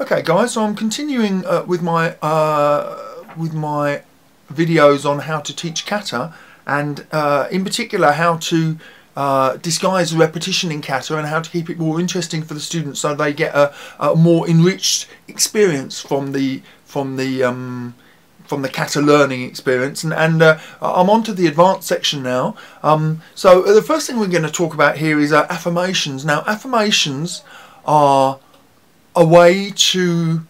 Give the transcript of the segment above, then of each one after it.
Okay, guys, so I'm continuing with my videos on how to teach kata, and in particular how to disguise repetition in kata and how to keep it more interesting for the students so they get a more enriched experience from the kata learning experience. And I'm on to the advanced section now. So the first thing we're going to talk about here is affirmations. Now, affirmations are a way to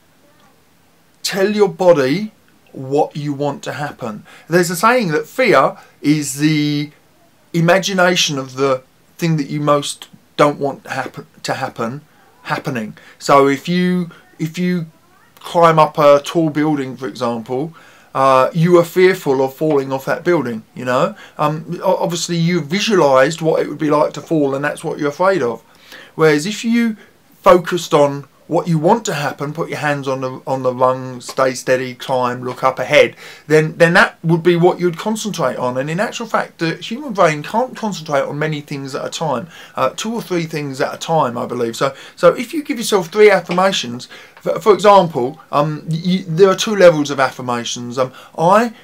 tell your body what you want to happen. There's a saying that fear is the imagination of the thing that you most don't want to happen happening. So if you climb up a tall building, for example, you are fearful of falling off that building, you know. Obviously you visualized what it would be like to fall, and that's what you're afraid of. Whereas if you focused on what you want to happen, put your hands on the rung, stay steady, climb, look up ahead, then that would be what you'd concentrate on. And in actual fact, the human brain can't concentrate on many things at a time, 2 or 3 things at a time, I believe. So if you give yourself 3 affirmations, for example, there are 2 levels of affirmations. I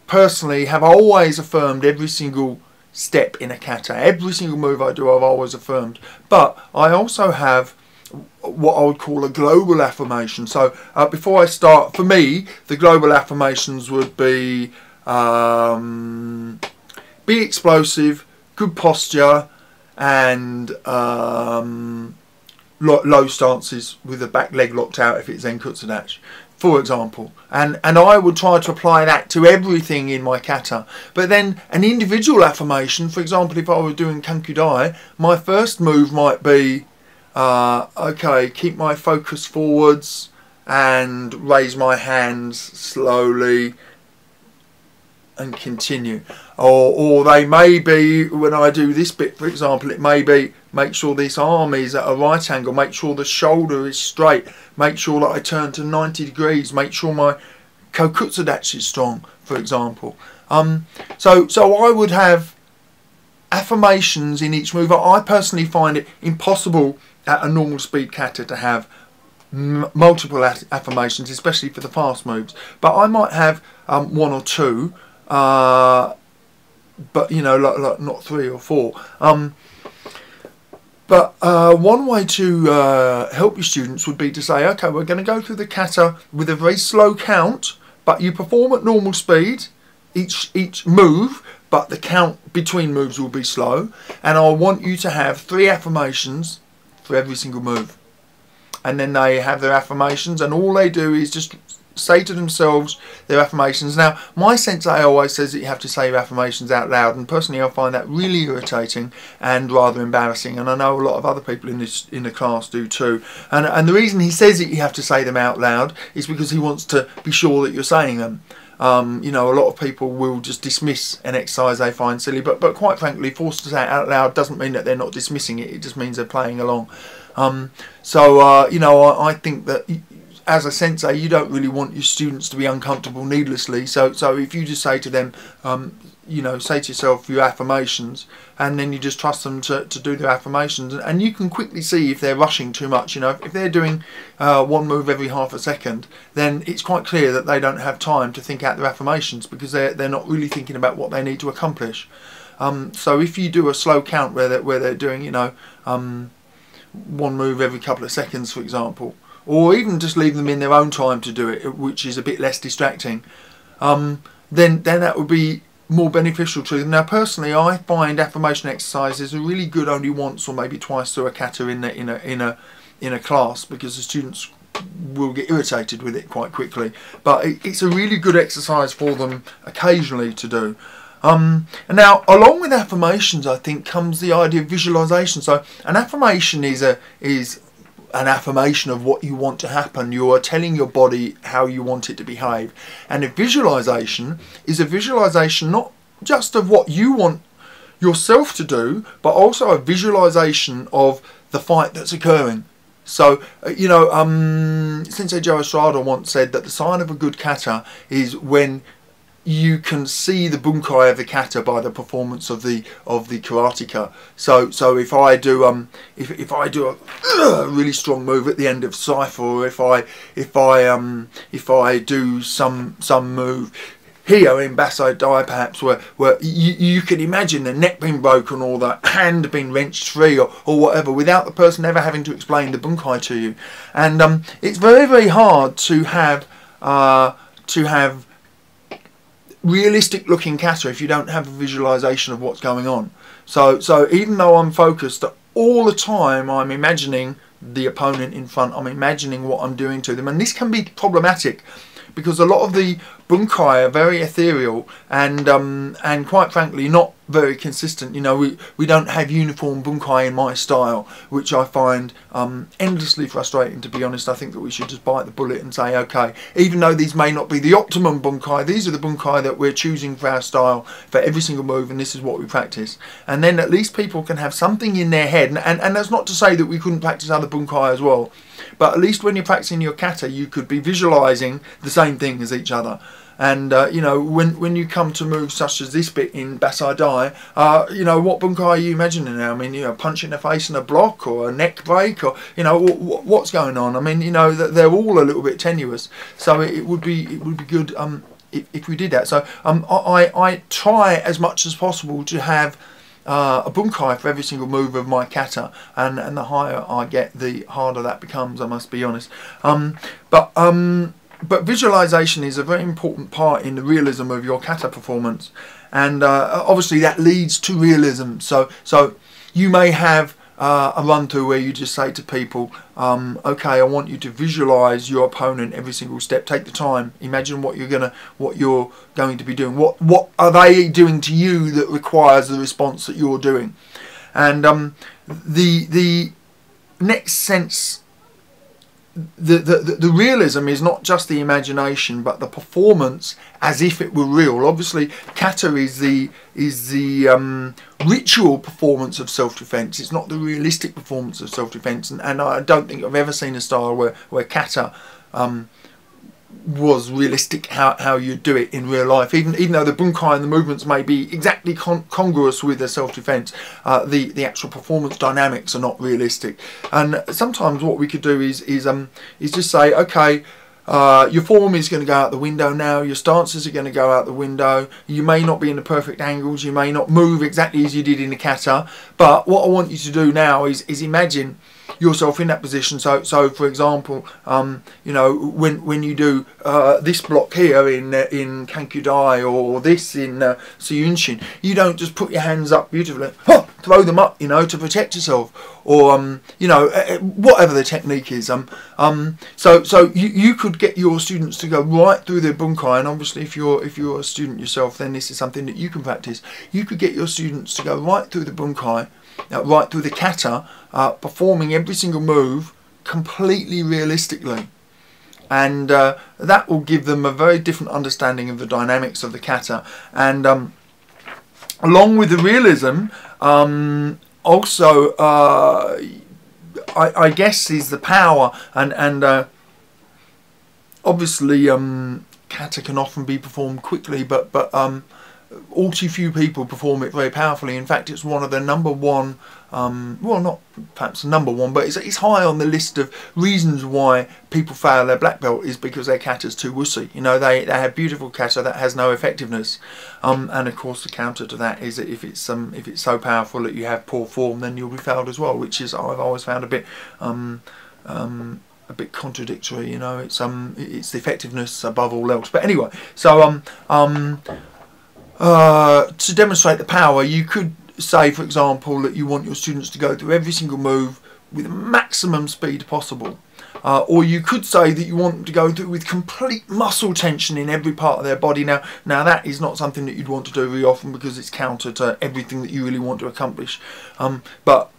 personally have always affirmed every single step in a kata. Every single move I do, I've always affirmed. But I also have what I would call a global affirmation. So before I start, for me, the global affirmations would be explosive, good posture, and low stances with the back leg locked out if it's Zenkutsu, for example. And I would try to apply that to everything in my kata. But then an individual affirmation, for example, if I were doing Kankudai, my first move might be okay, keep my focus forwards and raise my hands slowly and continue. Or they may be, when I do this bit, for example, it may be make sure this arm is at a right angle, make sure the shoulder is straight, make sure that I turn to 90 degrees, make sure my kokutsudachi is strong, for example. So I would have affirmations in each move. I personally find it impossible at a normal speed kata to have multiple affirmations, especially for the fast moves. But I might have 1 or 2, but you know, like not 3 or 4. But one way to help your students would be to say, okay, we're going to go through the kata with a very slow count, but you perform at normal speed each move, but the count between moves will be slow. And I want you to have 3 affirmations for every single move. And then they have their affirmations, and all they do is just say to themselves their affirmations. Now, my sensei always says that you have to say your affirmations out loud, and personally I find that really irritating and rather embarrassing, and I know a lot of other people in the class do too. And the reason he says that you have to say them out loud is because he wants to be sure that you're saying them. You know, a lot of people will just dismiss an exercise they find silly, but quite frankly, forced to say it out loud doesn't mean that they're not dismissing it. It just means they're playing along. You know, I think that as a sensei, you don't really want your students to be uncomfortable needlessly. So if you just say to them, you know, say to yourself your affirmations, and then you just trust them to do their affirmations, and you can quickly see if they're rushing too much. You know, if they're doing 1 move every half a second, then it's quite clear that they don't have time to think out their affirmations, because they're not really thinking about what they need to accomplish. So if you do a slow count where they're doing, you know, 1 move every couple of seconds, for example, or even just leave them in their own time to do it, which is a bit less distracting, then that would be more beneficial to them. Now, personally, I find affirmation exercises are really good only once or maybe twice through a kata in a class, because the students will get irritated with it quite quickly. But it's a really good exercise for them occasionally to do. And now, along with affirmations, I think comes the idea of visualization. So an affirmation is an affirmation of what you want to happen. You are telling your body how you want it to behave. And a visualization is a visualization not just of what you want yourself to do, but also a visualization of the fight that's occurring. So, you know, Sensei Joe Estrada once said that the sign of a good kata is when you can see the bunkai of the kata by the performance of the karateka. So if I do if I do a really strong move at the end of cipher, or if I do some move here in Basai Dai, perhaps, where you can imagine the neck being broken or the hand being wrenched free, or whatever, without the person ever having to explain the bunkai to you. And it's very, very hard to have realistic looking kata if you don't have a visualization of what's going on. So even though I'm focused all the time, I'm imagining the opponent in front, I'm imagining what I'm doing to them, and this can be problematic because a lot of the bunkai are very ethereal and quite frankly not very consistent. You know, we don't have uniform bunkai in my style, which I find endlessly frustrating, to be honest. I think that we should just bite the bullet and say, okay, even though these may not be the optimum bunkai, these are the bunkai that we're choosing for our style for every single move, and this is what we practice. And then at least people can have something in their head, and that's not to say that we couldn't practice other bunkai as well, but at least when you're practicing your kata, you could be visualizing the same thing as each other. And you know, when you come to moves such as this bit in Basai Dai, you know, what bunkai are you imagining now? I mean, you know, punch in the face and a block, or a neck break, or, you know, what's going on? I mean, you know, that they're all a little bit tenuous. So it would be good if we did that. So I try as much as possible to have a bunkai for every single move of my kata, and the higher I get, the harder that becomes, I must be honest. But visualization is a very important part in the realism of your kata performance, and obviously that leads to realism. So you may have a run through where you just say to people, okay, I want you to visualize your opponent every single step. Take the time, imagine what you're going to be doing. What are they doing to you that requires the response that you're doing? And the next sense, the realism is not just the imagination, but the performance as if it were real. Obviously, kata is the ritual performance of self-defense. It's not the realistic performance of self-defense, and I don't think I've ever seen a style where kata was realistic how you do it in real life. Even though the bunkai and the movements may be exactly congruous with the self-defense, the actual performance dynamics are not realistic. And sometimes what we could do is just say, okay, your form is going to go out the window now, your stances are going to go out the window, you may not be in the perfect angles, you may not move exactly as you did in the kata, but what I want you to do now is imagine yourself in that position. So for example, you know, when you do this block here in Kankudai, or this in Suyunshin, you don't just put your hands up beautifully, throw them up, you know, to protect yourself, or you know, whatever the technique is. So you could get your students to go right through their bunkai, and obviously if you're a student yourself, then this is something that you can practice. You could get your students to go right through the bunkai, right through the kata, performing every single move completely realistically, and that will give them a very different understanding of the dynamics of the kata. And along with the realism, also I guess is the power, and obviously kata can often be performed quickly, but all too few people perform it very powerfully. In fact, it's one of the number one, well, not perhaps number one, but it's high on the list of reasons why people fail their black belt, is because their kata's too wussy. You know, they have beautiful kata that has no effectiveness, and of course the counter to that is that if it's so powerful that you have poor form, then you'll be failed as well, which is, I've always found a bit contradictory. You know, it's the effectiveness above all else. But anyway, so to demonstrate the power, you could say, for example, that you want your students to go through every single move with maximum speed possible. Or you could say that you want them to go through with complete muscle tension in every part of their body. Now that is not something that you'd want to do very often, because it's counter to everything that you really want to accomplish. But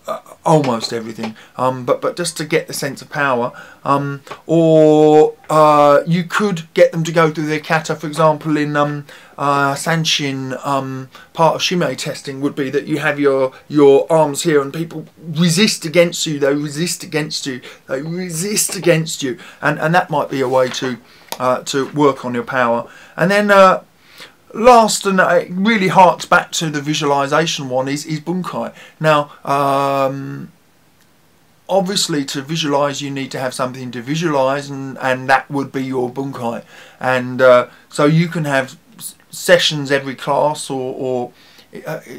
almost everything. But just to get the sense of power. Or you could get them to go through their kata, for example, in Sanshin. Part of Shime testing would be that you have your arms here, and people resist against you. They resist against you. They resist against you, and that might be a way to work on your power. And then last, and it really harks back to the visualization one, is Bunkai. Now, obviously to visualize you need to have something to visualize, and that would be your Bunkai. And so you can have sessions every class, or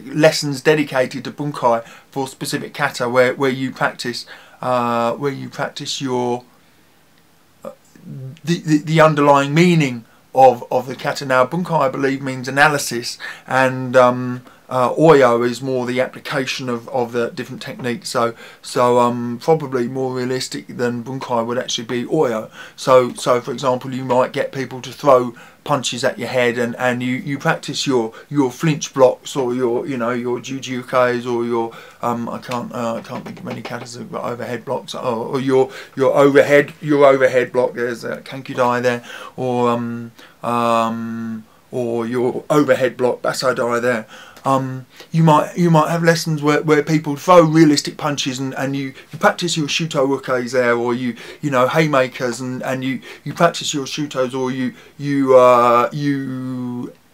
lessons dedicated to Bunkai for specific kata, where you practice your the underlying meaning of the kata. Now, Bunkai, I believe, means analysis, and Oyo is more the application of the different techniques. So probably more realistic than Bunkai would actually be Oyo. So for example, you might get people to throw punches at your head, and you practice your flinch blocks, or your your jujukais, or your I can't think of many katas that have got overhead blocks, or your overhead block. There's a kankudai there, or your overhead block basodai there. You might have lessons where people throw realistic punches, and you practice your shuto ukes there, or you haymakers, and you practice your shutos, or you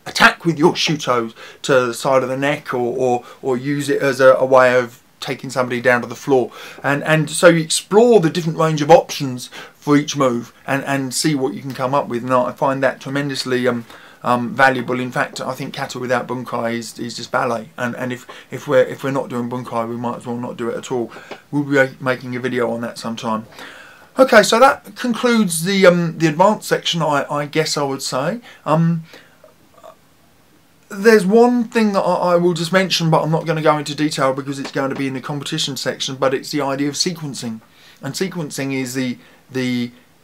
attack with your shutos to the side of the neck, or use it as a way of taking somebody down to the floor, and so you explore the different range of options for each move, and see what you can come up with. And I find that tremendously valuable. In fact, I think kata without Bunkai is just ballet, and if we're not doing Bunkai, we might as well not do it at all. We'll be making a video on that sometime. Okay, so that concludes the advanced section, I guess I would say. There's one thing that I will just mention, but I'm not going to go into detail because it's going to be in the competition section, but it's the idea of sequencing. And sequencing is the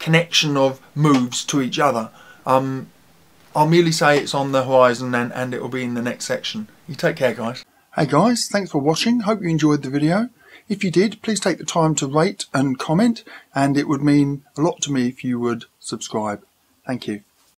connection of moves to each other. I'll merely say it's on the horizon, and it will be in the next section. You take care, guys. Hey guys, thanks for watching. Hope you enjoyed the video. If you did, please take the time to rate and comment, and it would mean a lot to me if you would subscribe. Thank you.